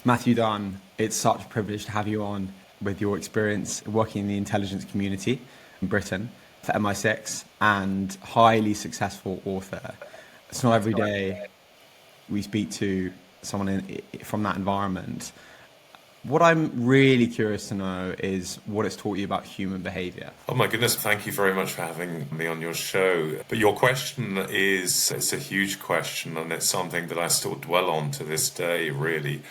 Matthew Dunn, it's such a privilege to have you on with your experience working in the intelligence community in Britain for MI6 and highly successful author. It's not every day we speak to someone from that environment. What I'm really curious to know is what it's taught you about human behavior. Oh my goodness, thank you very much for having me on your show. But your question it's a huge question, and it's something that I still dwell on to this day, really.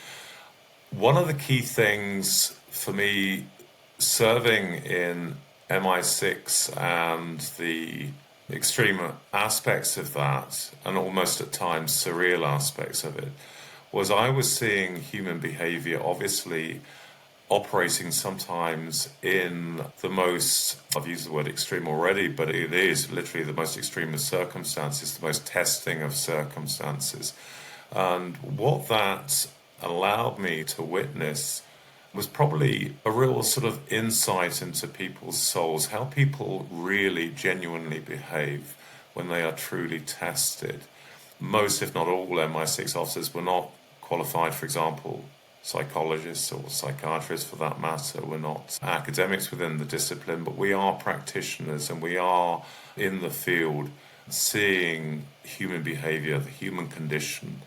One of the key things for me serving in MI6 and the extreme aspects of that, and almost at times surreal aspects of it, was I was seeing human behavior obviously operating sometimes in the most, I've used the word extreme already, but it is literally the most extreme of circumstances, the most testing of circumstances. And what that allowed me to witness was probably a real sort of insight into people's souls, how people really genuinely behave when they are truly tested. Most, if not all, MI6 officers were not qualified, for example, psychologists or psychiatrists for that matter. We're not academics within the discipline, but we are practitioners, and we are in the field seeing human behavior, the human condition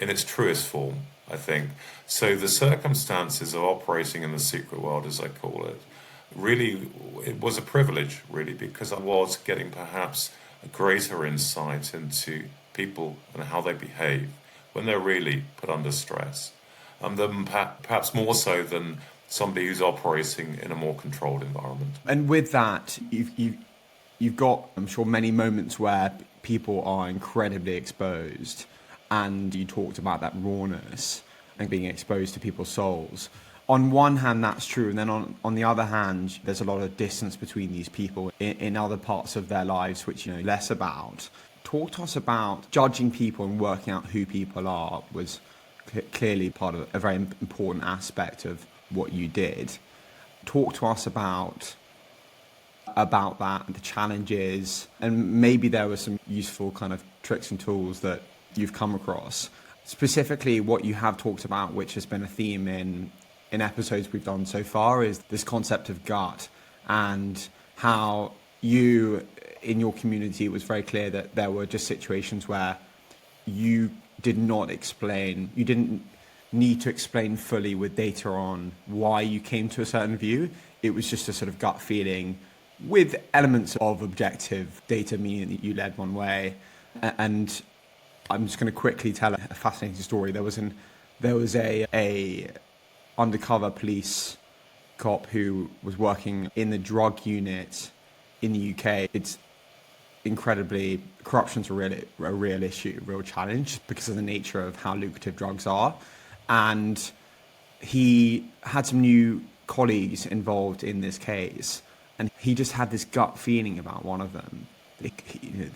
in its truest form, I think. So the circumstances of operating in the secret world, as I call it, really, it was a privilege, really, because I was getting perhaps a greater insight into people and how they behave when they're really put under stress. Then perhaps more so than somebody who's operating in a more controlled environment. And with that, you've got, I'm sure, many moments where people are incredibly exposed, and you talked about that rawness and being exposed to people's souls. On one hand, that's true, and then on the other hand, there's a lot of distance between these people in other parts of their lives, which you know less about. Talk to us about judging people and working out who people are was clearly part of a very important aspect of what you did. Talk to us about that, the challenges, and maybe there were some useful kind of tricks and tools that you've come across. Specifically, what you have talked about, which has been a theme in episodes we've done so far, is this concept of gut, and how you, in your community, it was very clear that there were just situations where you didn't need to explain fully with data on why you came to a certain view. It was just a sort of gut feeling with elements of objective data, meaning that you led one way. And I'm just going to quickly tell a fascinating story. There was a undercover police cop who was working in the drug unit in the UK. It's incredibly, corruption's a real issue, a real challenge because of the nature of how lucrative drugs are. And he had some new colleagues involved in this case, and he just had this gut feeling about one of them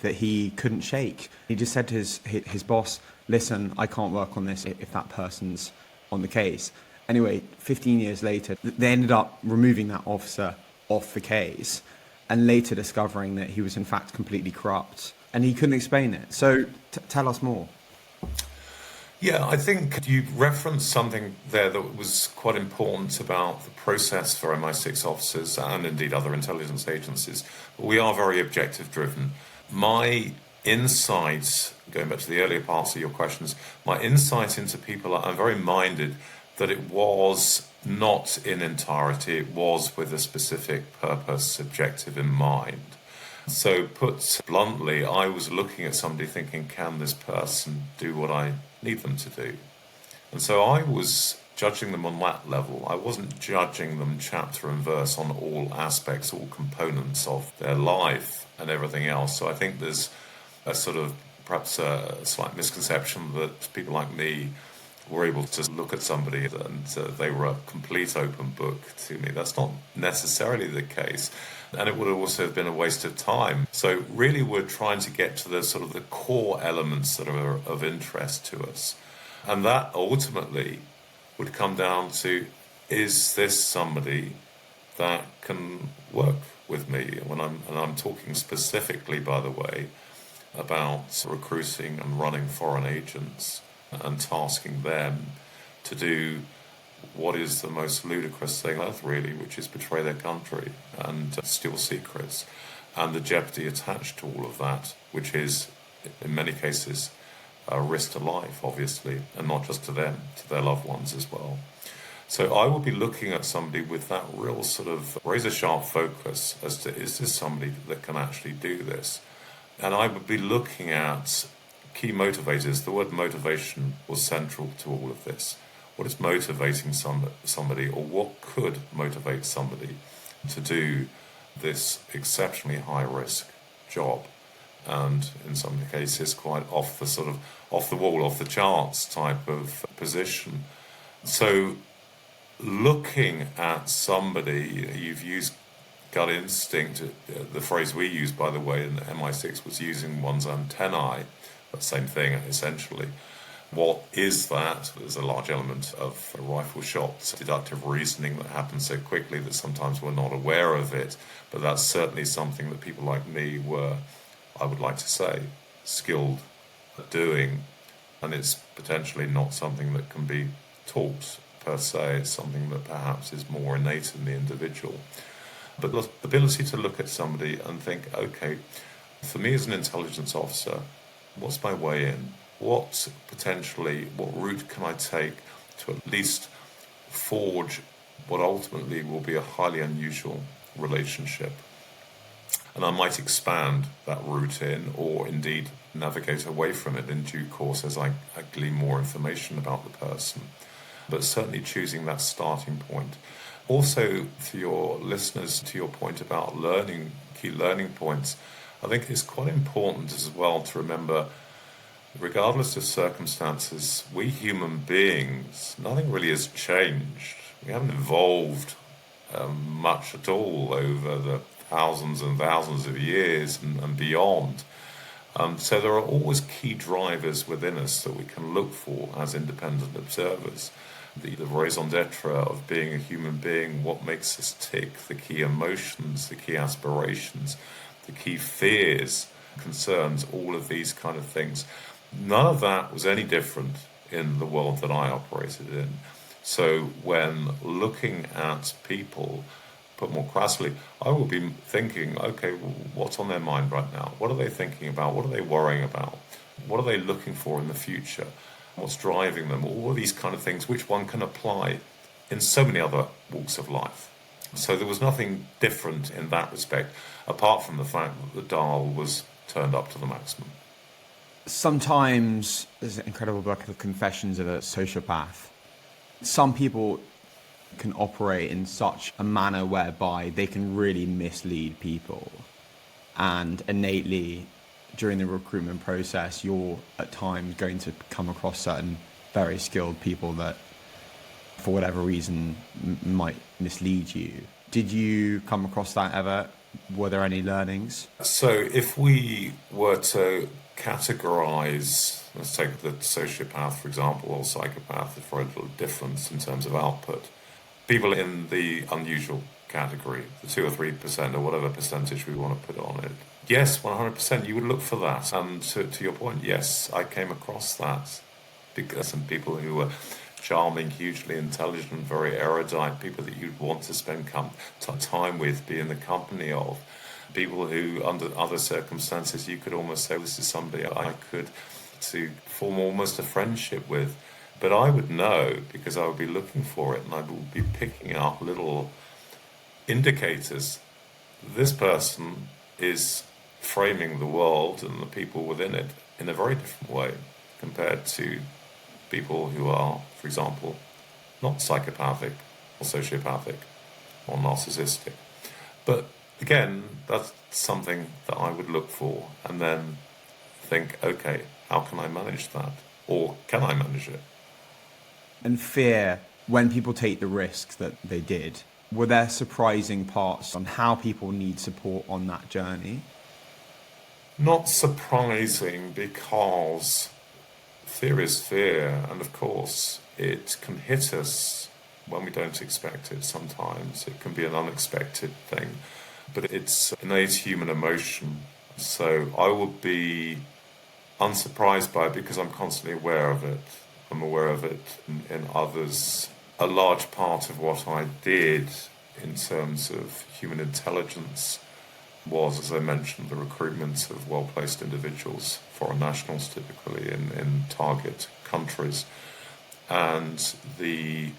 that he couldn't shake. He just said to his boss, listen, I can't work on this if that person's on the case. Anyway, 15 years later, they ended up removing that officer off the case, and later discovering that he was in fact completely corrupt, and he couldn't explain it. So tell us more. Yeah, I think you referenced something there that was quite important about the process for MI6 officers and indeed other intelligence agencies. We are very objective driven. My insights, going back to the earlier parts of your questions, my insight into people, I'm very minded that it was not in entirety, it was with a specific purpose, objective in mind. So put bluntly, I was looking at somebody thinking, can this person do what I need them to do? And so I was judging them on that level. I wasn't judging them chapter and verse on all aspects, all components of their life and everything else. So I think there's a sort of perhaps a slight misconception that people like me were able to look at somebody and they were a complete open book to me. That's not necessarily the case. And it would also have been a waste of time. So really we're trying to get to the sort of the core elements that are of interest to us. And that ultimately would come down to, is this somebody that can work with me? And I'm talking specifically, by the way, about recruiting and running foreign agents and tasking them to do what is the most ludicrous thing on earth, really, which is betray their country and steal secrets, and the jeopardy attached to all of that, which is, in many cases, a risk to life, obviously, and not just to them, to their loved ones as well. So I would be looking at somebody with that real sort of razor-sharp focus as to, is this somebody that can actually do this? And I would be looking at key motivators. The word motivation was central to all of this. What is motivating somebody, or what could motivate somebody to do this exceptionally high-risk job, and in some cases quite off the wall, off the charts type of position. So looking at somebody, you've used gut instinct, the phrase we used, by the way, in MI6 was using one's antennae, the same thing essentially. What is that? There's a large element of rifle shots, deductive reasoning that happens so quickly that sometimes we're not aware of it, but that's certainly something that people like me were, I would like to say, skilled at doing, and it's potentially not something that can be taught per se. It's something that perhaps is more innate in the individual. But the ability to look at somebody and think, okay, for me as an intelligence officer, what's my way in? What route can I take to at least forge what ultimately will be a highly unusual relationship? And I might expand that route in, or indeed navigate away from it in due course as I glean more information about the person. But certainly choosing that starting point. Also, for your listeners, to your point about learning, key learning points, I think it's quite important as well to remember, regardless of circumstances, we human beings, nothing really has changed. We haven't evolved much at all over the thousands and thousands of years and beyond. So there are always key drivers within us that we can look for as independent observers. The raison d'etre of being a human being, what makes us tick, the key emotions, the key aspirations, the key fears, concerns, all of these kind of things. None of that was any different in the world that I operated in. So when looking at people, put more crassly, I will be thinking, okay, what's on their mind right now? What are they thinking about? What are they worrying about? What are they looking for in the future? What's driving them? All of these kind of things, which one can apply in so many other walks of life. So there was nothing different in that respect, apart from the fact that the dial was turned up to the maximum. Sometimes there's an incredible book of Confessions of a Sociopath. Some people can operate in such a manner whereby they can really mislead people, and innately during the recruitment process you're at times going to come across certain very skilled people that for whatever reason might mislead you. Did you come across that ever? Were there any learnings? So if we were to categorize, let's take the sociopath for example, or psychopath, for a little difference in terms of output, people in the unusual category, the 2 or 3% or whatever percentage we want to put on it, yes, 100% you would look for that. And to your point, yes, I came across that, because some people who were charming, hugely intelligent, very erudite, people that you'd want to spend time with, be in the company of, people who under other circumstances you could almost say, this is somebody I could to form almost a friendship with. But I would know, because I would be looking for it and I would be picking up little indicators. This person is framing the world and the people within it in a very different way compared to people who are, for example, not psychopathic or sociopathic or narcissistic. But again, that's something that I would look for and then think, okay, how can I manage that? Or can I manage it? And fear, when people take the risks that they did, were there surprising parts on how people need support on that journey? Not surprising, because fear is fear, and of course it can hit us when we don't expect it sometimes. It can be an unexpected thing, but it's innate human emotion. So I would be unsurprised by it because I'm constantly aware of it. I'm aware of it in others a large part of what I did in terms of human intelligence was, as I mentioned, the recruitment of well-placed individuals, foreign nationals typically, in target countries, and the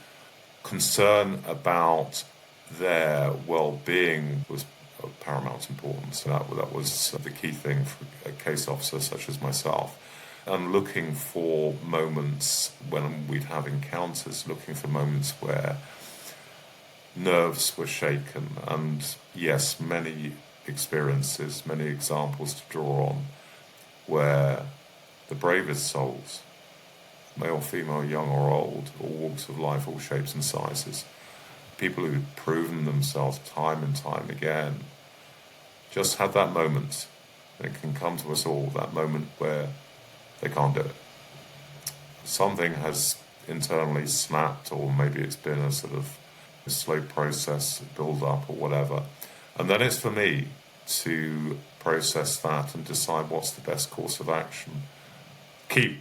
concern about their well-being was of paramount importance. That was the key thing for a case officer such as myself. And looking for moments when we'd have encounters, looking for moments where nerves were shaken. And yes, many experiences, many examples to draw on where the bravest souls, male, female, young or old, all walks of life, all shapes and sizes, people who've proven themselves time and time again, just had that moment. It can come to us all, that moment where they can't do it. Something has internally snapped, or maybe it's been a sort of a slow process, build up or whatever. And then it's for me to process that and decide what's the best course of action. Key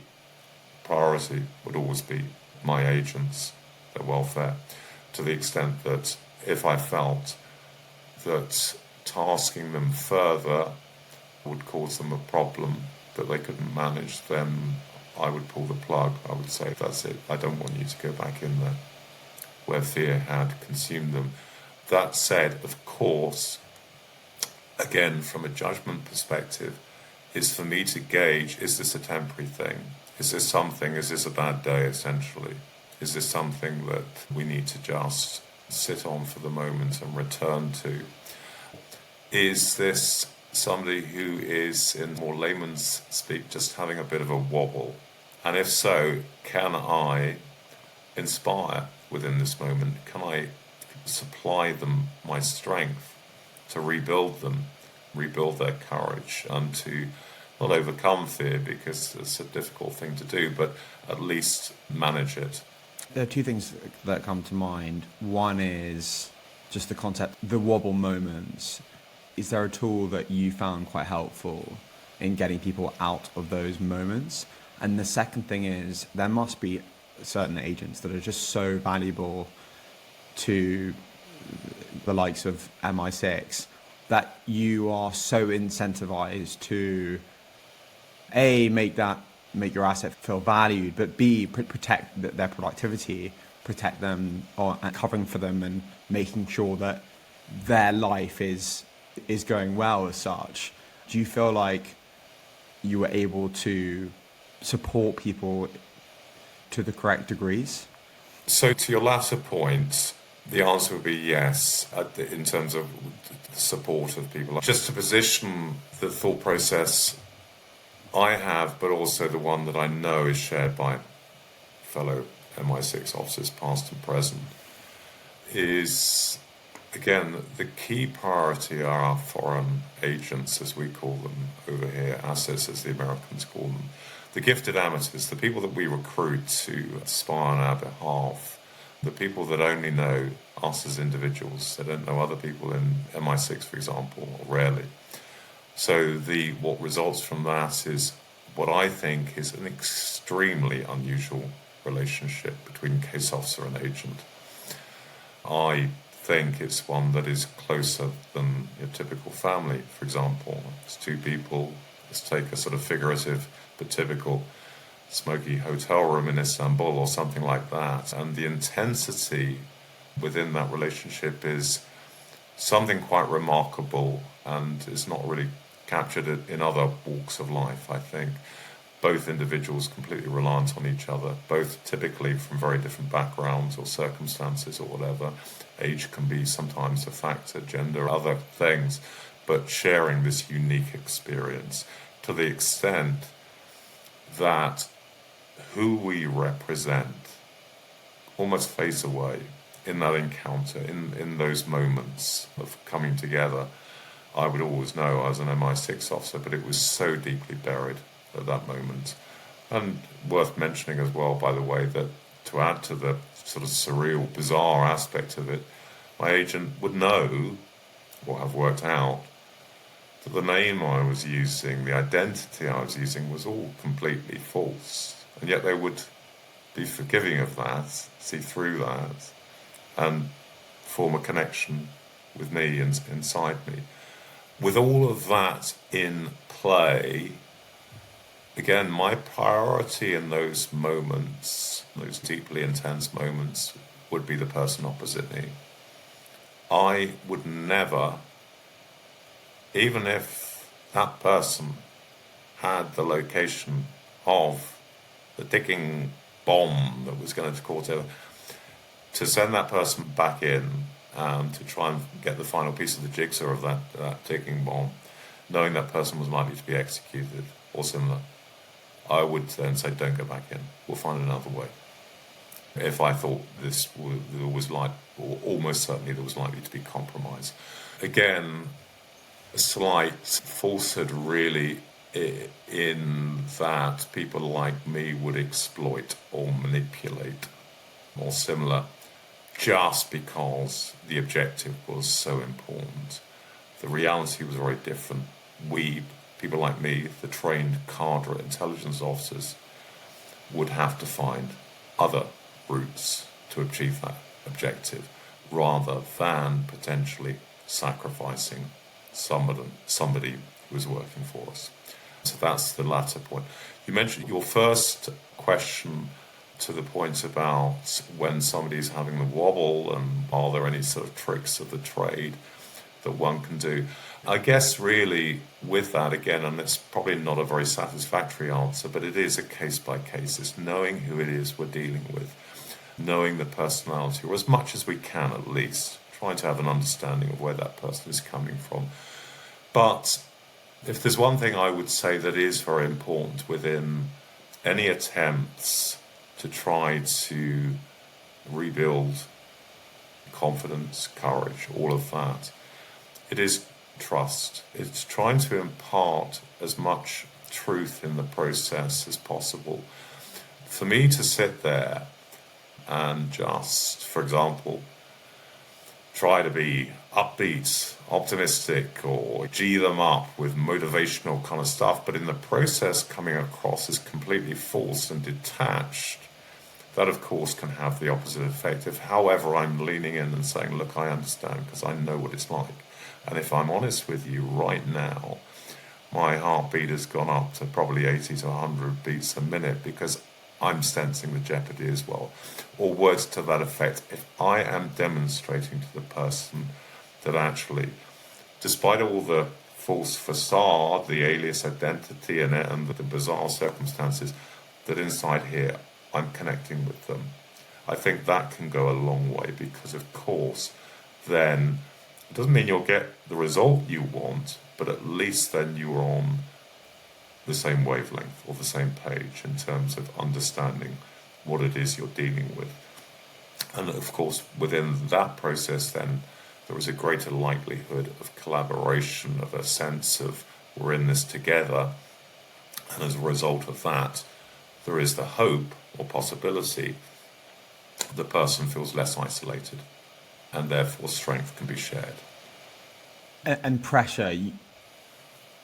priority would always be my agents, their welfare, to the extent that if I felt that tasking them further would cause them a problem that they couldn't manage, then I would pull the plug. I would say, that's it, I don't want you to go back in there where fear had consumed them. That said, of course, again, from a judgment perspective, is for me to gauge, is this a temporary thing? Is this a bad day, essentially? Is this something that we need to just sit on for the moment and return to? Is this somebody who is, in more layman's speak, just having a bit of a wobble? And if so, can I inspire within this moment? Can I supply them my strength to rebuild them, rebuild their courage, and to not overcome fear, because it's a difficult thing to do, but at least manage it? There are two things that come to mind. One is just the concept, the wobble moments. Is there a tool that you found quite helpful in getting people out of those moments? And the second thing is, there must be certain agents that are just so valuable to the likes of MI6 that you are so incentivized to A, make your asset feel valued, but B, protect their productivity, protect them, and covering for them, and making sure that their life is going well as such. Do you feel like you were able to support people to the correct degrees? So to your latter point, the answer would be yes, in terms of the support of people. Just to position the thought process I have, but also the one that I know is shared by fellow MI6 officers, past and present, is, again, the key priority are our foreign agents, as we call them over here, assets as the Americans call them, the gifted amateurs, the people that we recruit to spy on our behalf, the people that only know us as individuals. They don't know other people in MI6, for example, rarely. So what results from that is what I think is an extremely unusual relationship between case officer and agent. I think it's one that is closer than your typical family, for example. It's two people, let's take a sort of figurative but typical smoky hotel room in Istanbul or something like that. And the intensity within that relationship is something quite remarkable, and is not really captured in other walks of life, I think. Both individuals completely reliant on each other, both typically from very different backgrounds or circumstances or whatever. Age can be sometimes a factor, gender, other things, but sharing this unique experience to the extent that who we represent almost fades away in that encounter, in those moments of coming together. I would always know I was an MI6 officer, but it was so deeply buried at that moment. And worth mentioning as well, by the way, that to add to the sort of surreal, bizarre aspect of it, my agent would know, or have worked out, that the name I was using, the identity I was using, was all completely false. And yet they would be forgiving of that, see through that, and form a connection with me and inside me. With all of that in play, again, my priority in those moments, those deeply intense moments, would be the person opposite me. I would never, even if that person had the location of the ticking bomb that was going to cause it, to send that person back in to try and get the final piece of the jigsaw of that ticking bomb, knowing that person was likely to be executed or similar, I would then say, don't go back in. We'll find another way. If I thought there was or almost certainly there was likely to be compromise. Again, a slight falsehood really in that people like me would exploit or manipulate or similar just because the objective was so important. The reality was very different. People like me, the trained cadre intelligence officers, would have to find other routes to achieve that objective rather than potentially sacrificing somebody who was working for us. So that's the latter point. You mentioned your first question to the point about when somebody's having the wobble and are there any sort of tricks of the trade that one can do. I guess really with that, again, and it's probably not a very satisfactory answer, but it is a case by case. It's knowing who it is we're dealing with, knowing the personality, or as much as we can at least, trying to have an understanding of where that person is coming from. But if there's one thing I would say that is very important within any attempts to try to rebuild confidence, courage, all of that, it is trust. It's trying to impart as much truth in the process as possible. For me to sit there and just, for example, try to be upbeat, optimistic, or G them up with motivational kind of stuff, but in the process coming across as completely false and detached, that of course can have the opposite effect. If, however, I'm leaning in and saying, look, I understand because I know what it's like. And if I'm honest with you right now, my heartbeat has gone up to probably 80 to 100 beats a minute because I'm sensing the jeopardy as well. Or words to that effect. If I am demonstrating to the person that actually, despite all the false facade, the alias identity and the bizarre circumstances, that inside here I'm connecting with them, I think that can go a long way because, of course, then it doesn't mean you'll get the result you want, but at least then you're on the same wavelength or the same page in terms of understanding what it is you're dealing with. And of course, within that process, then there is a greater likelihood of collaboration, of a sense of we're in this together. And as a result of that, there is the hope or possibility the person feels less isolated and therefore strength can be shared. And pressure,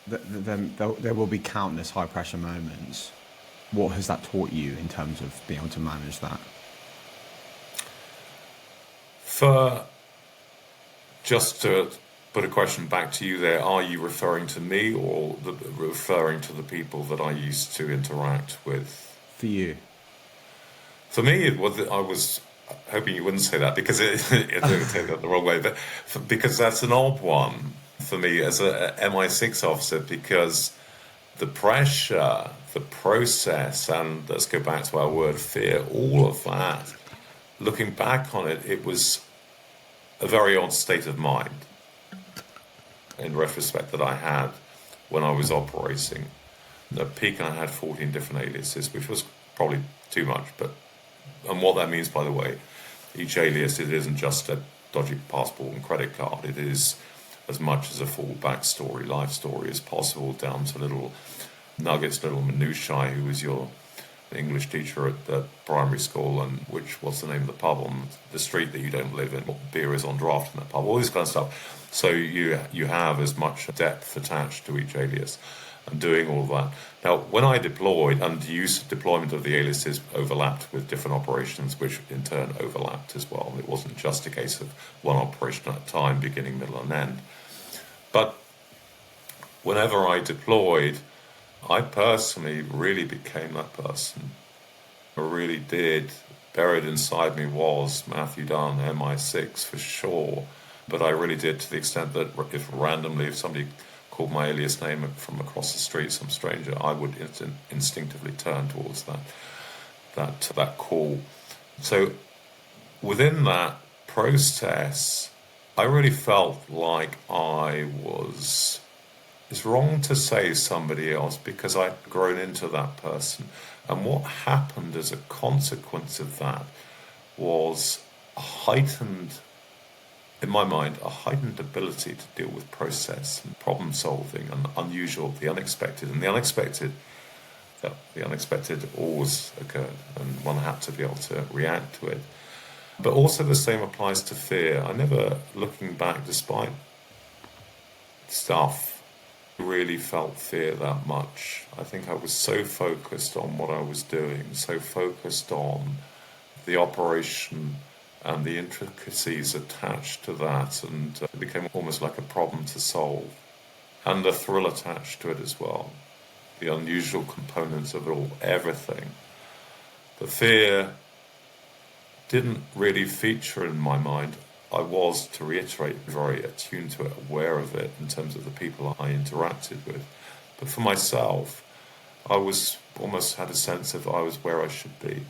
there will be countless high pressure moments. What has that taught you in terms of being able to manage that? Just to put a question back to you there, are you referring to me or referring to the people that I used to interact with? For you. For me, I was hoping you wouldn't say that because it would take that the wrong way, but because that's an odd one for me as a MI6 officer, because the pressure, the process, and let's go back to our word fear, all of that, looking back on it, it was a very odd state of mind in retrospect that I had when I was operating. At peak, I had 14 different aliases, which was probably too much, and what that means, by the way, each alias, it isn't just a dodgy passport and credit card. It is as much as a full backstory, life story as possible, down to little nuggets, little minutiae. Who was your English teacher at the primary school, and what's the name of the pub on the street that you don't live in? What beer is on draft in that pub? All this kind of stuff. So you have as much depth attached to each alias. and doing all that. Now, when I deployed, and the use of deployment of the aliases overlapped with different operations, which in turn overlapped as well. It wasn't just a case of one operation at a time, beginning, middle, and end. But whenever I deployed, I personally really became that person. I really did. Buried inside me was Matthew Dunn, MI6 for sure. But I really did, to the extent that if somebody called my alias name from across the street, some stranger, I would instinctively turn towards that call. So within that process, I really felt like I was, it's wrong to say somebody else, because I'd grown into that person. And what happened as a consequence of that was in my mind, a heightened ability to deal with process and problem solving and unusual, the unexpected. And the unexpected always occurred, and one had to be able to react to it. But also the same applies to fear. I never, looking back, despite stuff, really felt fear that much. I think I was so focused on what I was doing, so focused on the operation and the intricacies attached to that, and it became almost like a problem to solve. And the thrill attached to it as well, the unusual components of it all, everything. The fear didn't really feature in my mind. I was, to reiterate, very attuned to it, aware of it in terms of the people I interacted with. But for myself, I was almost had a sense of I was where I should be.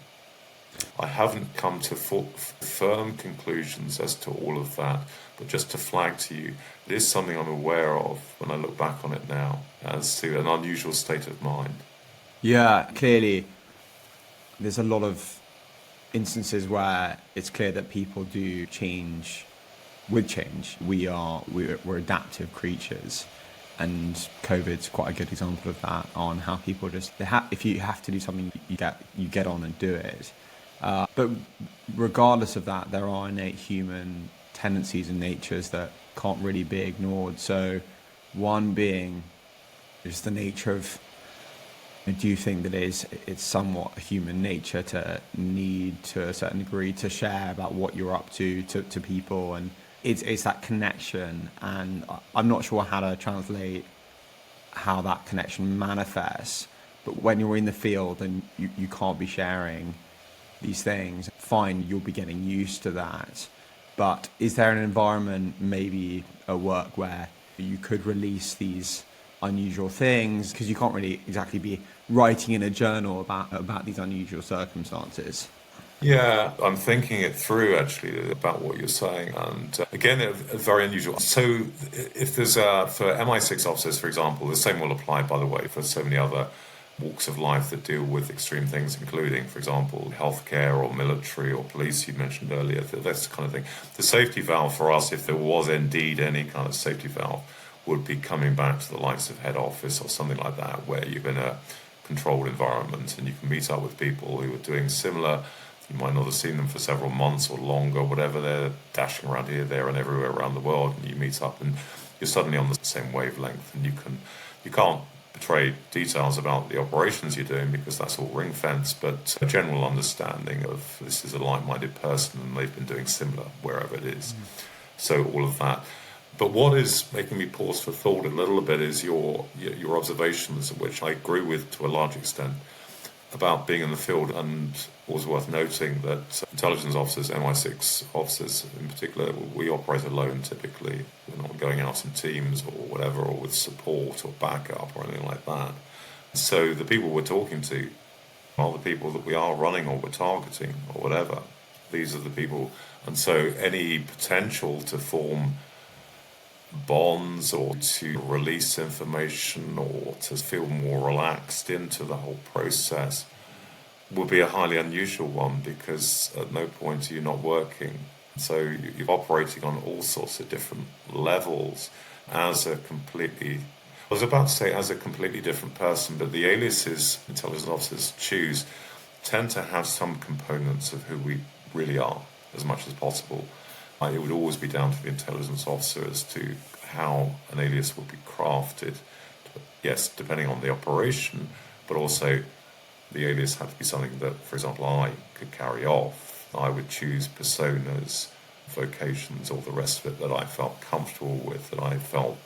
I haven't come to firm conclusions as to all of that, but just to flag to you, it is something I'm aware of when I look back on it now, as to an unusual state of mind. Yeah, clearly, there's a lot of instances where it's clear that people do change with change. We're adaptive creatures, and COVID's quite a good example of that, on how people just if you have to do something, you get on and do it. But regardless of that, there are innate human tendencies and natures that can't really be ignored. So one being just the nature of, do you think that it's somewhat human nature to need, to a certain degree, to share about what you're up to people, and it's that connection, and I'm not sure how to translate how that connection manifests, but when you're in the field and you can't be sharing these things, fine, you'll be getting used to that. But is there an environment, maybe at work, where you could release these unusual things, because you can't really exactly be writing in a journal about these unusual circumstances? Yeah, I'm thinking it through actually about what you're saying, and again, very unusual. So, if there's for MI6 officers, for example, the same will apply, by the way, for so many other walks of life that deal with extreme things, including, for example, healthcare or military or police you mentioned earlier. That's the kind of thing. The safety valve for us, if there was indeed any kind of safety valve, would be coming back to the likes of head office or something like that, where you're in a controlled environment and you can meet up with people who are doing similar. You might not have seen them for several months or longer, whatever. They're dashing around here, there, and everywhere around the world, and you meet up and you're suddenly on the same wavelength, and you can't betray details about the operations you're doing, because that's all ring fence, but a general understanding of this is a like-minded person and they've been doing similar wherever it is. So all of that. But what is making me pause for thought a little bit is your observations, which I agree with to a large extent, about being in the field. And it was worth noting that intelligence officers, MI6 officers in particular, we operate alone typically. We're not going out in teams or whatever, or with support or backup or anything like that. So the people we're talking to are the people that we are running or we're targeting or whatever. These are the people. And so any potential to form bonds or to release information or to feel more relaxed into the whole process will be a highly unusual one, because at no point are you not working. So you're operating on all sorts of different levels as a completely different person, but the aliases intelligence officers choose tend to have some components of who we really are as much as possible. It would always be down to the intelligence officer as to how an alias would be crafted to yes, depending on the operation, but also the alias had to be something that, for example, I could carry off. I would choose personas, vocations, all the rest of it that I felt comfortable with, that I felt,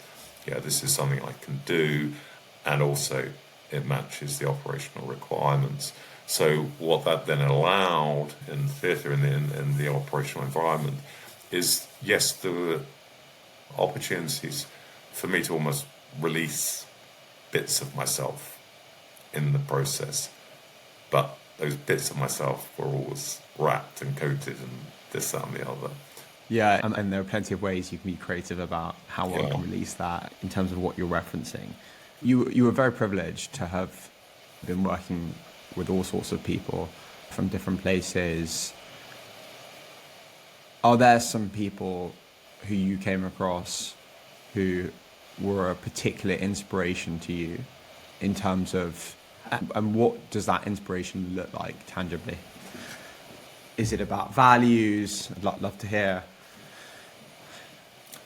yeah, this is something I can do, and also it matches the operational requirements. So what that then allowed in theatre, in the operational environment, is, yes, there were opportunities for me to almost release bits of myself in the process. But those bits of myself were always wrapped and coated and this, that, and the other. Yeah, and there are plenty of ways you can be creative about how one Yeah. can release that in terms of what you're referencing. You were very privileged to have been working with all sorts of people from different places. Are there some people who you came across who were a particular inspiration to you in terms of, and what does that inspiration look like tangibly? Is it about values? I'd love to hear.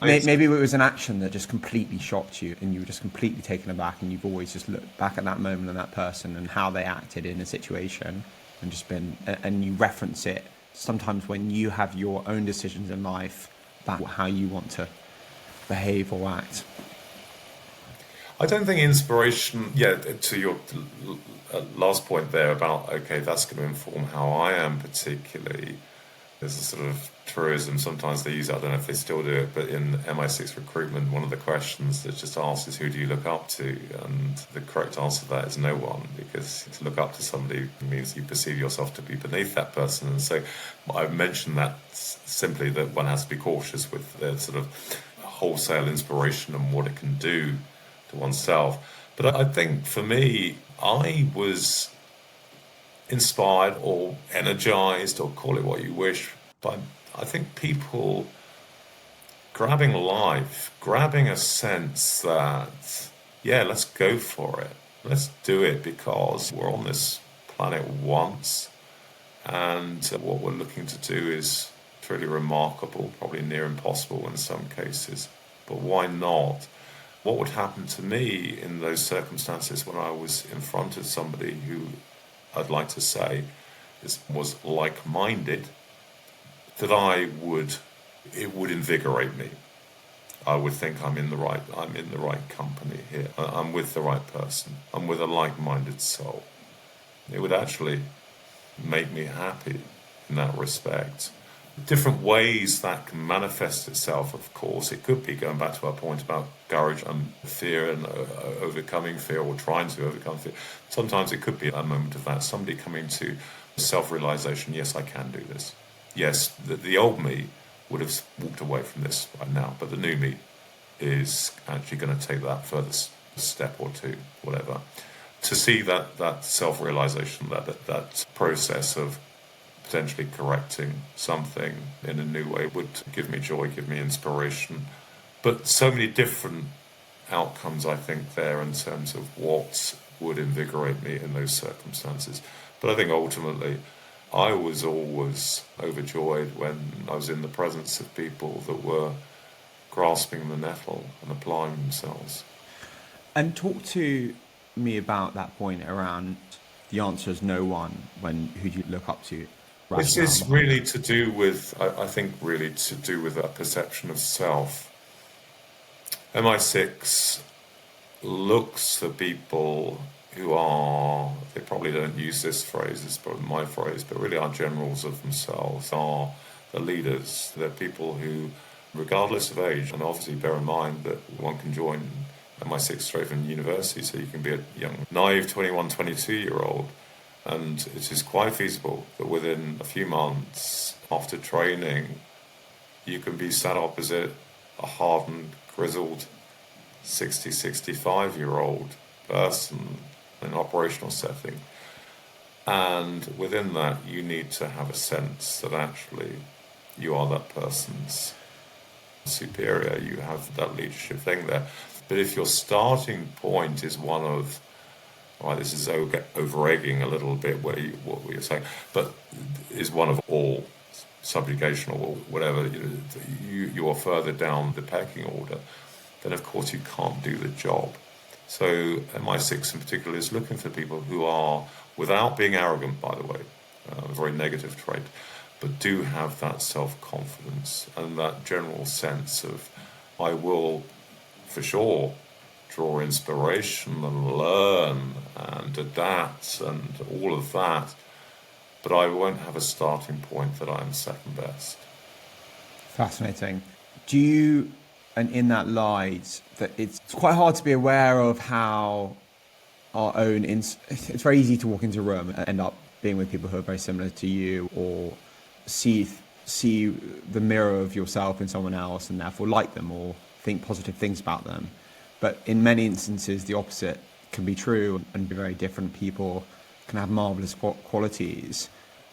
Maybe it was an action that just completely shocked you and you were just completely taken aback, and you've always just looked back at that moment and that person and how they acted in a situation and just been, and you reference it sometimes when you have your own decisions in life about how you want to behave or act. I don't think inspiration, yeah, to your last point there about, okay, that's going to inform how I am particularly. There's a sort of truism, sometimes they use it, I don't know if they still do it, but in MI6 recruitment, one of the questions that's just asked is, who do you look up to? And the correct answer to that is no one, because to look up to somebody means you perceive yourself to be beneath that person. And so I mentioned that simply that one has to be cautious with the sort of wholesale inspiration and what it can do to oneself. But I think for me, I was inspired or energized, or call it what you wish, by, I think, people grabbing life, grabbing a sense that, yeah, let's go for it. Let's do it because we're on this planet once, and what we're looking to do is truly remarkable, probably near impossible in some cases. But why not? What would happen to me in those circumstances when I was in front of somebody who I'd like to say was like-minded, that it would invigorate me. I would think I'm in the right company here. I'm with the right person. I'm with a like-minded soul. It would actually make me happy in that respect. Different ways that can manifest itself, of course. It could be, going back to our point about courage and fear and overcoming fear, or trying to overcome fear. Sometimes it could be a moment of that, somebody coming to self-realization, yes, I can do this. Yes, the old me would have walked away from this right now, but the new me is actually going to take that further step or two, whatever. To see that self-realization, that process of potentially correcting something in a new way would give me joy, give me inspiration. But so many different outcomes, I think, there in terms of what would invigorate me in those circumstances. But I think ultimately I was always overjoyed when I was in the presence of people that were grasping the nettle and applying themselves. And talk to me about that point around the answer is no one, when who do you look up to? This is really to do with, I think, really to do with that perception of self. MI6 looks for people who are, they probably don't use this phrase, it's probably my phrase, but really are generals of themselves, are the leaders. They're people who, regardless of age, and obviously bear in mind that one can join MI6 straight from university, so you can be a young, naive 21, 22-year-old, and it is quite feasible that within a few months after training, you can be sat opposite a hardened, grizzled 60, 65-year-old person in an operational setting. And within that, you need to have a sense that actually you are that person's superior. You have that leadership thing there. But if your starting point is one of, right, this is over-egging a little bit what you're saying, but is one of all subjugation or whatever, you are further down the pecking order, then of course you can't do the job. So MI6 in particular is looking for people who are, without being arrogant, by the way, a very negative trait, but do have that self-confidence and that general sense of, I will, for sure, draw inspiration and learn and adapt and all of that, but I won't have a starting point that I'm second best. Fascinating. Do you, and in that light, that it's quite hard to be aware of how our own, it's very easy to walk into a room and end up being with people who are very similar to you, or see the mirror of yourself in someone else and therefore like them or think positive things about them. But in many instances, the opposite can be true, and very different people can have marvelous qualities.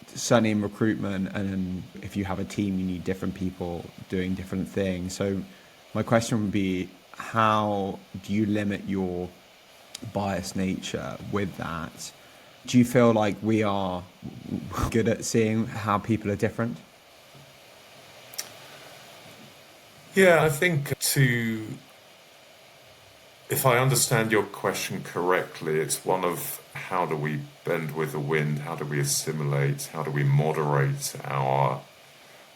Certainly in recruitment, and if you have a team, you need different people doing different things. So my question would be, how do you limit your biased nature with that? Do you feel like we are good at seeing how people are different? Yeah, I think if I understand your question correctly, it's one of how do we bend with the wind, how do we assimilate, how do we moderate our,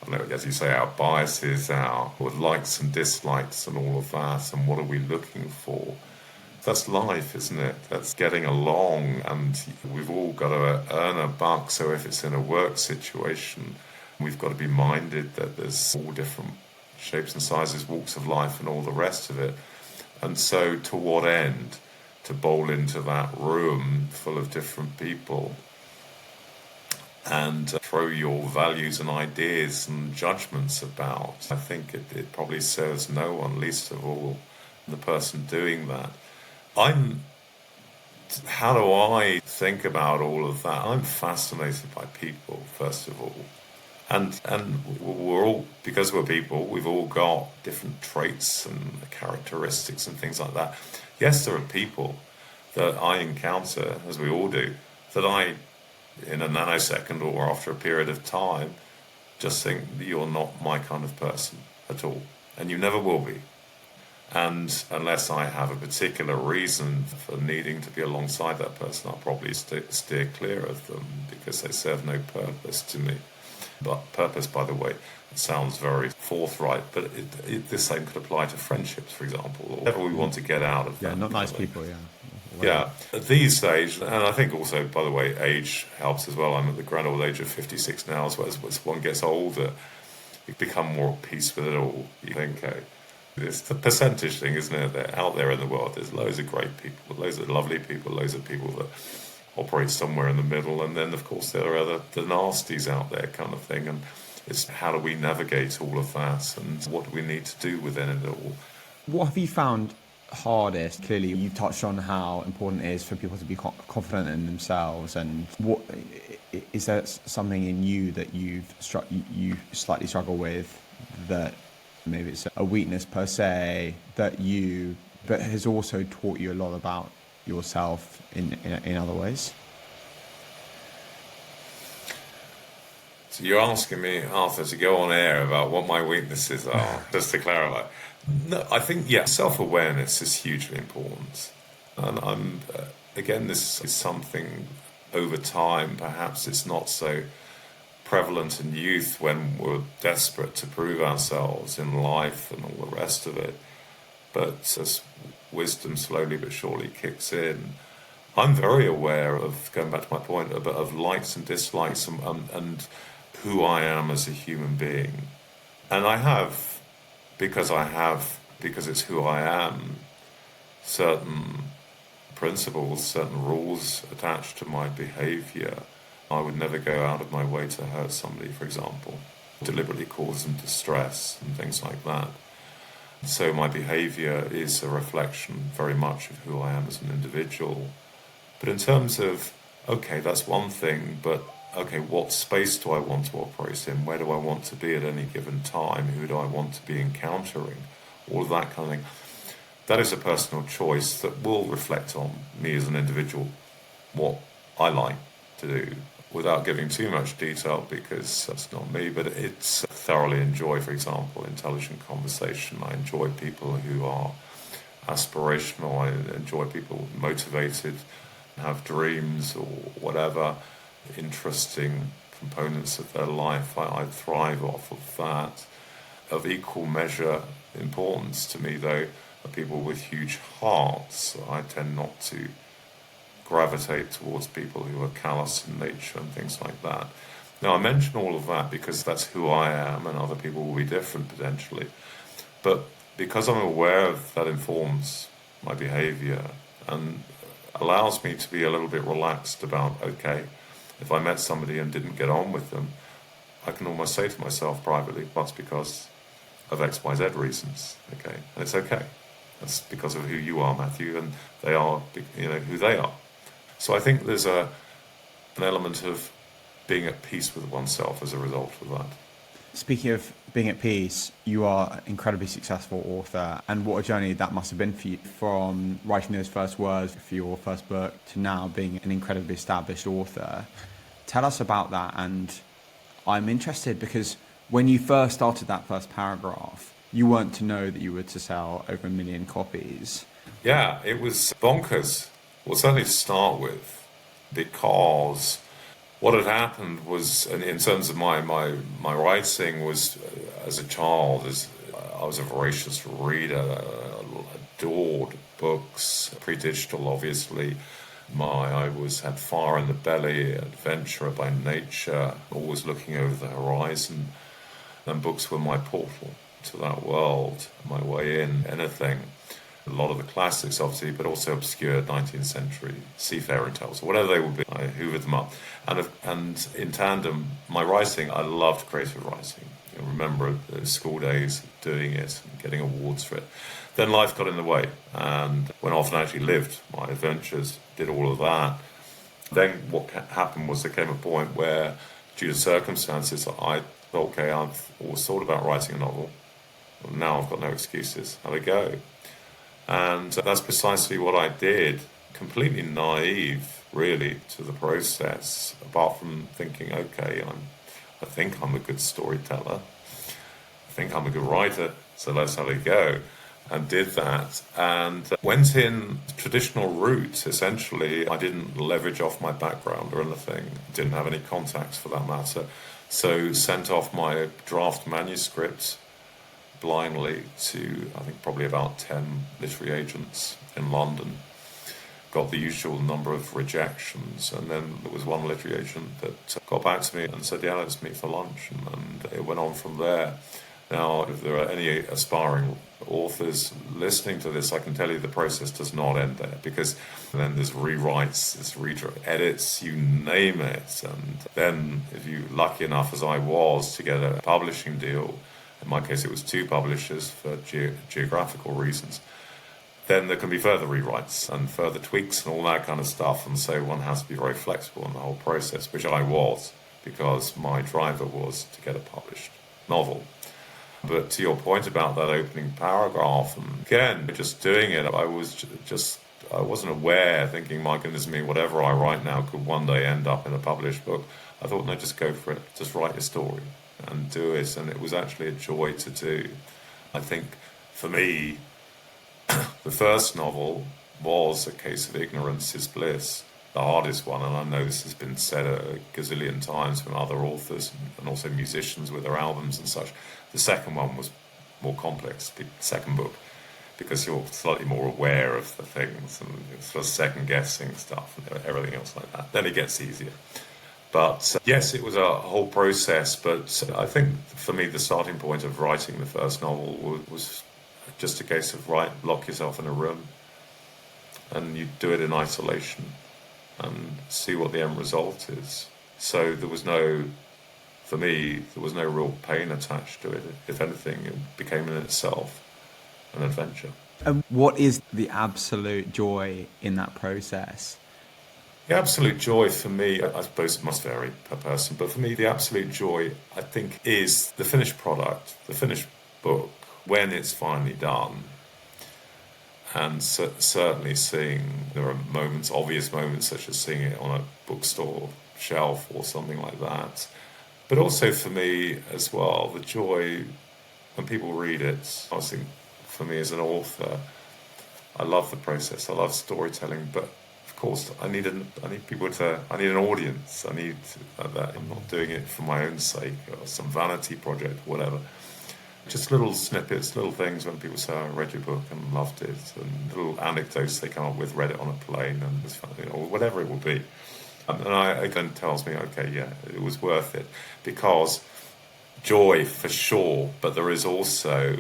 I don't know, as you say, our biases, our likes and dislikes and all of that, and what are we looking for? That's life, isn't it? That's getting along, and we've all got to earn a buck, so if it's in a work situation, we've got to be minded that there's all different shapes and sizes, walks of life and all the rest of it. And so to what end? To bowl into that room full of different people and throw your values and ideas and judgments about. I think it probably serves no one, least of all the person doing that. How do I think about all of that? I'm fascinated by people, first of all. And we're all, because we're people, we've all got different traits and characteristics and things like that. Yes, there are people that I encounter, as we all do, that I, in a nanosecond or after a period of time, just think you're not my kind of person at all. And you never will be. And unless I have a particular reason for needing to be alongside that person, I'll probably steer clear of them because they serve no purpose to me. But purpose, by the way, it sounds very forthright, but the same could apply to friendships, for example, or whatever we want to get out of them. Yeah, not nice people, yeah. Yeah, at these days, and I think also, by the way, age helps as well. I'm at the grand old age of 56 now, as one gets older, you become more at peace with it all. You think, it's the percentage thing, isn't it? They're out there in the world, there's loads of great people, loads of lovely people, loads of people that operate somewhere in the middle, and then of course there are the nasties out there kind of thing, and it's how do we navigate all of that and what do we need to do within it all. What have you found hardest? Clearly you've touched on how important it is for people to be confident in themselves, and what is there something in you that you slightly struggle with, that maybe it's a weakness per se, but has also taught you a lot about yourself in other ways? So you're asking me, Arthur, to go on air about what my weaknesses are, just to clarify. No, I think, yeah, self-awareness is hugely important. And again, this is something over time, perhaps it's not so prevalent in youth when we're desperate to prove ourselves in life and all the rest of it. But as wisdom slowly but surely kicks in, I'm very aware of, going back to my point, of likes and dislikes and who I am as a human being. And I have, because it's who I am, certain principles, certain rules attached to my behavior. I would never go out of my way to hurt somebody, for example, deliberately cause them distress and things like that. So my behavior is a reflection very much of who I am as an individual. But in terms of, okay, that's one thing, but okay, what space do I want to operate in? Where do I want to be at any given time? Who do I want to be encountering? All of that kind of thing. That is a personal choice that will reflect on me as an individual, what I like to do, without giving too much detail because that's not me, but thoroughly enjoy, for example, intelligent conversation. I enjoy people who are aspirational. I enjoy people motivated, have dreams or whatever, interesting components of their life. I thrive off of that. Of equal measure importance to me, though, are people with huge hearts. I tend not to gravitate towards people who are callous in nature and things like that. Now, I mention all of that because that's who I am, and other people will be different potentially. But because I'm aware of that, informs my behavior and allows me to be a little bit relaxed about, okay, if I met somebody and didn't get on with them, I can almost say to myself privately, that's because of X, Y, Z reasons, okay? And it's okay. That's because of who you are, Matthew, and they are, who they are. So I think there's an element of being at peace with oneself as a result of that. Speaking of being at peace, you are an incredibly successful author, and what a journey that must have been for you, from writing those first words for your first book to now being an incredibly established author. Tell us about that, and I'm interested because when you first started that first paragraph, you weren't to know that you were to sell over 1 million copies. Yeah, it was bonkers. Well, certainly to start with, because what had happened was, in terms of my writing, was as a child, I was a voracious reader, adored books, pre-digital obviously. I had fire in the belly, adventurer by nature, always looking over the horizon, and books were my portal to that world, my way in, anything. A lot of the classics, obviously, but also obscure 19th century seafaring tales, or whatever they would be. I hoovered them up. And in tandem, my writing, I loved creative writing. I remember the school days doing it and getting awards for it. Then life got in the way, and went off and actually lived my adventures, did all of that. Then what happened was there came a point where, due to circumstances, I thought, okay, I've always thought about writing a novel. Now I've got no excuses. Have a go. And that's precisely what I did, completely naive, really, to the process, apart from thinking, okay, I think I'm a good storyteller. I think I'm a good writer, so let's have a go. And did that, and went in traditional route, essentially. I didn't leverage off my background or anything, didn't have any contacts for that matter. So sent off my draft manuscript blindly to, I think, probably about 10 literary agents in London. Got the usual number of rejections, and then there was one literary agent that got back to me and said, yeah, let's meet for lunch, and it went on from there. Now, if there are any aspiring authors listening to this, I can tell you the process does not end there, because then there's rewrites, there's edits, you name it, and then if you're lucky enough, as I was, to get a publishing deal, in my case it was 2 publishers for geographical reasons, then there can be further rewrites and further tweaks and all that kind of stuff, and so one has to be very flexible in the whole process, which I was, because my driver was to get a published novel. But to your point about that opening paragraph, and again, just doing it, I wasn't aware, thinking, my goodness me, whatever I write now could one day end up in a published book. I thought, no, just go for it. Just write your story and do it. And it was actually a joy to do. I think, for me, the first novel was A Case of Ignorance is Bliss, the hardest one, and I know this has been said a gazillion times from other authors and also musicians with their albums and such. The second one was more complex, the second book, because you're slightly more aware of the things and sort of second-guessing stuff and everything else like that. Then it gets easier. But yes, it was a whole process, but I think for me the starting point of writing the first novel was just a case of lock yourself in a room and you do it in isolation and see what the end result is. So for me, there was no real pain attached to it. If anything, it became in itself an adventure. And what is the absolute joy in that process? The absolute joy for me, I suppose it must vary per person, but for me, the absolute joy, I think, is the finished product, the finished book, when it's finally done. And certainly there are obvious moments, such as seeing it on a bookstore shelf or something like that. But also for me as well, the joy when people read it, I think for me as an author, I love the process. I love storytelling, but of course, I need an audience. I need that. I'm not doing it for my own sake or some vanity project, whatever. Just little snippets, little things when people say, I read your book and loved it, and little anecdotes they come up with, read it on a plane, and it's funny, or whatever it will be. It then tells me, okay, yeah, it was worth it. Because joy, for sure, but there is also,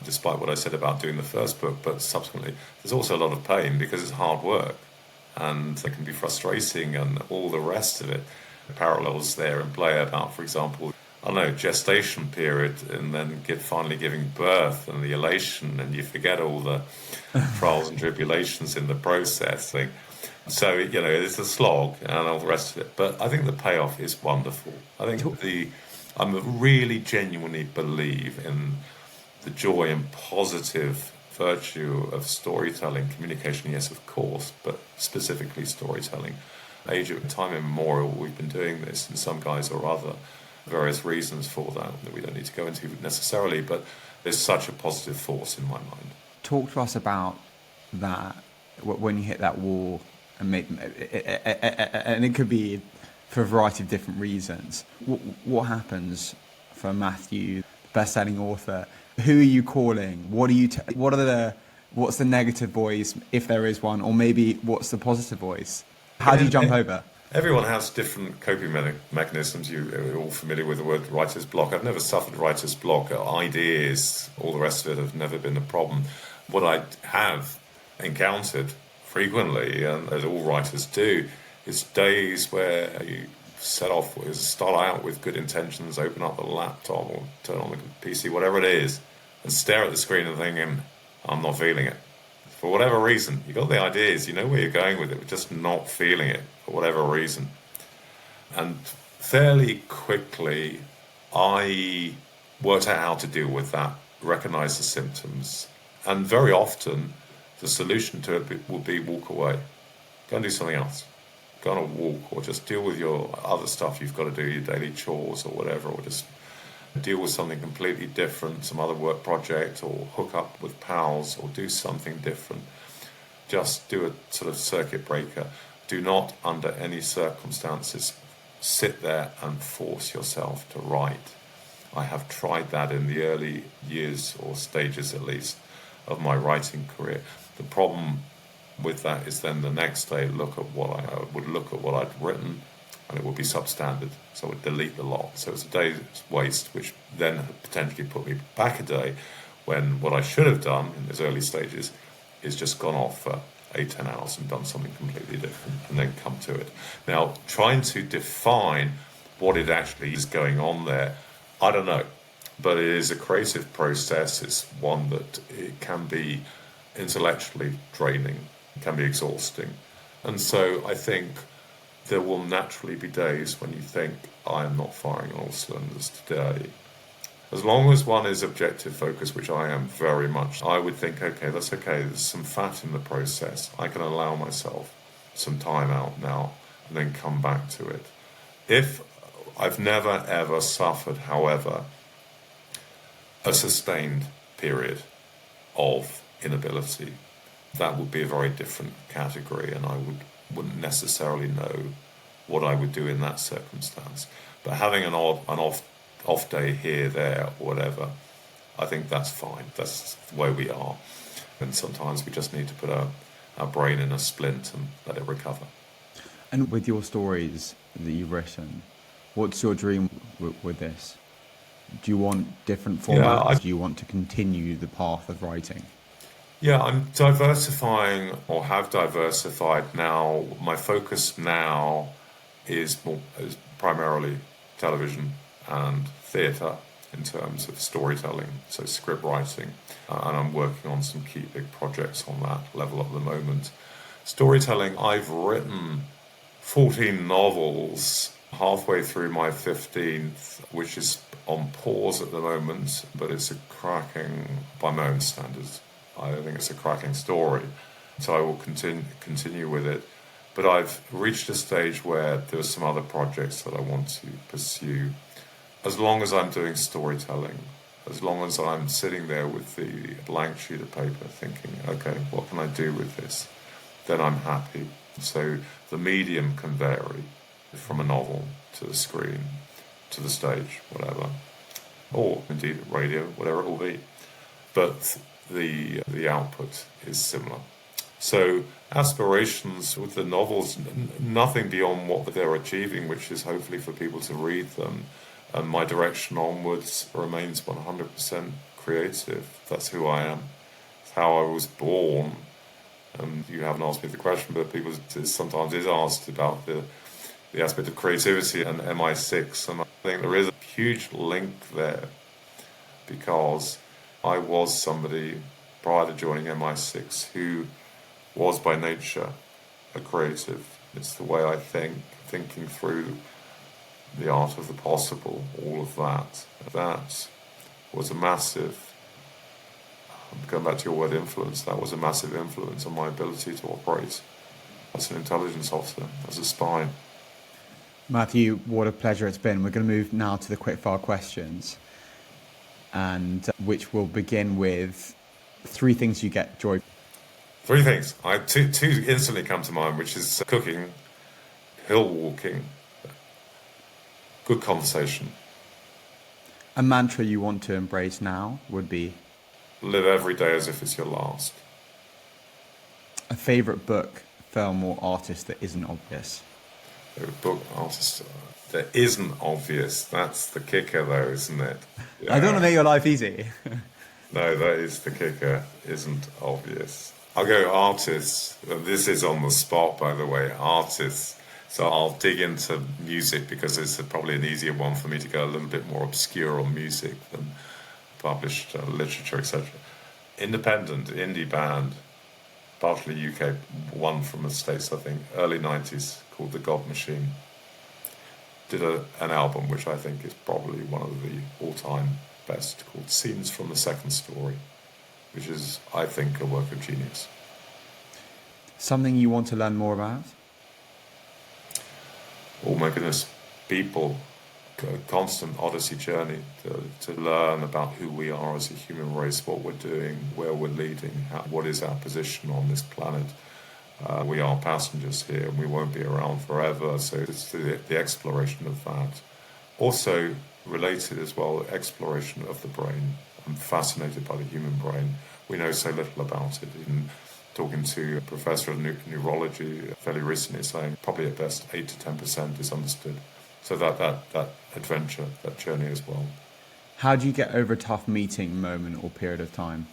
despite what I said about doing the first book, but subsequently, there's also a lot of pain because it's hard work, and it can be frustrating and all the rest of it. The parallels there in play about, for example, I don't know, gestation period, and then finally giving birth and the elation, and you forget all the trials and tribulations in the processing. So, it's a slog and all the rest of it. But I think the payoff is wonderful. I think I really genuinely believe in the joy and positive virtue of storytelling, communication, yes, of course, but specifically storytelling. Age of time immemorial, we've been doing this in some guise or other. Various reasons for that we don't need to go into necessarily, but there's such a positive force in my mind. Talk to us about that when you hit that wall, and it could be for a variety of different reasons. What happens for Matthew, best-selling author? Who are you calling? What's the negative voice, if there is one, or maybe what's the positive voice? How do you jump over? Everyone has different coping mechanisms. You're all familiar with the word writer's block. I've never suffered writer's block. Ideas, all the rest of it have never been a problem. What I have encountered frequently, and as all writers do, is days where you start out with good intentions, open up the laptop or turn on the PC, whatever it is, and stare at the screen and thinking, I'm not feeling it. For whatever reason, you got the ideas, you know where you're going with it, but just not feeling it for whatever reason. And fairly quickly, I worked out how to deal with that, recognize the symptoms, and very often the solution to it will be walk away, go and do something else, go on a walk, or just deal with your other stuff you've got to do, your daily chores or whatever, or just deal with something completely different, some other work project, or hook up with pals, or do something different. Just do a sort of circuit breaker. Do not, under any circumstances, sit there and force yourself to write. I have tried that in the early years, or stages at least, of my writing career. The problem with that is then the next day I would look at what I'd written, and it would be substandard, so I would delete the lot. So it's a day's waste, which then potentially put me back a day when what I should have done in those early stages is just gone off for 8-10 hours and done something completely different and then come to it. Now, trying to define what it actually is going on there, I don't know, but it is a creative process. It's one that it can be intellectually draining, it can be exhausting. And so I think there will naturally be days when you think, I am not firing on all cylinders today. As long as one is objective focused, which I am very much, I would think, okay, that's okay, there's some fat in the process. I can allow myself some time out now and then come back to it. If I've never ever suffered, however, a sustained period of inability, that would be a very different category, and I wouldn't necessarily know what I would do in that circumstance. But having an off day here, there, or whatever, I think that's fine. That's the way we are. And sometimes we just need to put our brain in a splint and let it recover. And with your stories that you've written, what's your dream with this? Do you want different formats? Do you want to continue the path of writing? Yeah, I'm diversifying, or have diversified now. My focus now is primarily television and theatre in terms of storytelling, so script writing, and I'm working on some key big projects on that level at the moment. Storytelling, I've written 14 novels, halfway through my 15th, which is on pause at the moment, but it's a cracking, by my own standards, I think it's a cracking story, so I will continue with it. But I've reached a stage where there are some other projects that I want to pursue. As long as I'm doing storytelling, As long as I'm sitting there with the blank sheet of paper thinking, okay, what can I do with this? Then I'm happy. So the medium can vary from a novel to the screen, to the stage, whatever, or indeed radio, whatever it will be. But the output is similar. So aspirations with the novels, nothing beyond what they're achieving, which is hopefully for people to read them. And my direction onwards remains 100% creative. That's who I am. It's how I was born. And you haven't asked me the question, but people sometimes is asked about the aspect of creativity and MI6. And I think there is a huge link there, because I was somebody prior to joining MI6 who was by nature a creative. It's the way I think, thinking through the art of the possible, all of that. That was a massive, going back to your word influence, that was a massive influence on my ability to operate as an intelligence officer, as a spy. Matthew, what a pleasure it's been. We're going to move now to the quickfire questions, and which will begin with 3 things you get joy. 3 things. Two instantly come to mind, which is cooking, hill walking, good conversation. A mantra you want to embrace now would be? Live every day as if it's your last. A favourite book, film or artist that isn't obvious? Favourite book, artist that isn't obvious. That's the kicker though, isn't it? Yeah. I don't want to make your life easy. No, that is the kicker, isn't obvious. I'll go artists. This is on the spot, by the way, artists. So I'll dig into music because it's probably an easier one for me to go a little bit more obscure on music than published literature, etc. Independent, indie band, partially UK, one from the States, I think, early 90s, called The God Machine. Did an album which I think is probably one of the all-time best, called Scenes from the Second Story, which is, I think, a work of genius. Something you want to learn more about? Oh my goodness, people, a constant odyssey journey to learn about who we are as a human race, what we're doing, where we're leading, what is our position on this planet. We are passengers here and we won't be around forever, so it's the exploration of that. Also related as well, exploration of the brain. I'm fascinated by the human brain. We know so little about it. Even talking to a professor of neurology fairly recently, saying probably at best 8 to 10% is understood. So that adventure, that journey as well. How do you get over a tough meeting, moment or period of time?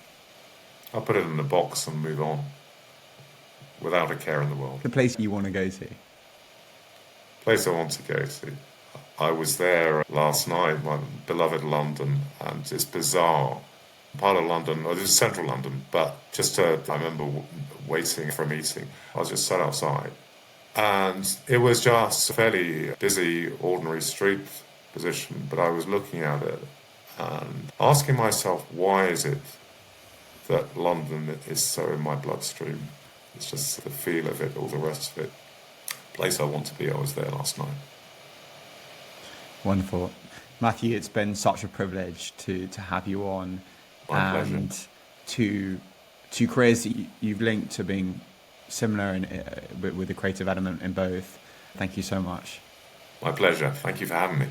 I'll put it in a box and move on without a care in the world. The place you want to go to? Place I want to go to. I was there last night, my beloved London, and it's bizarre. Part of London, or this is central London, but I remember waiting for a meeting. I was just sat outside, and it was just a fairly busy, ordinary street position, but I was looking at it and asking myself, why is it that London is so in my bloodstream? It's just the feel of it, all the rest of it. Place I want to be, I was there last night. Wonderful. Matthew, it's been such a privilege to have you on. My and pleasure. to careers that you've linked to being similar with the creative element in both. Thank you so much. My pleasure. Thank you for having me.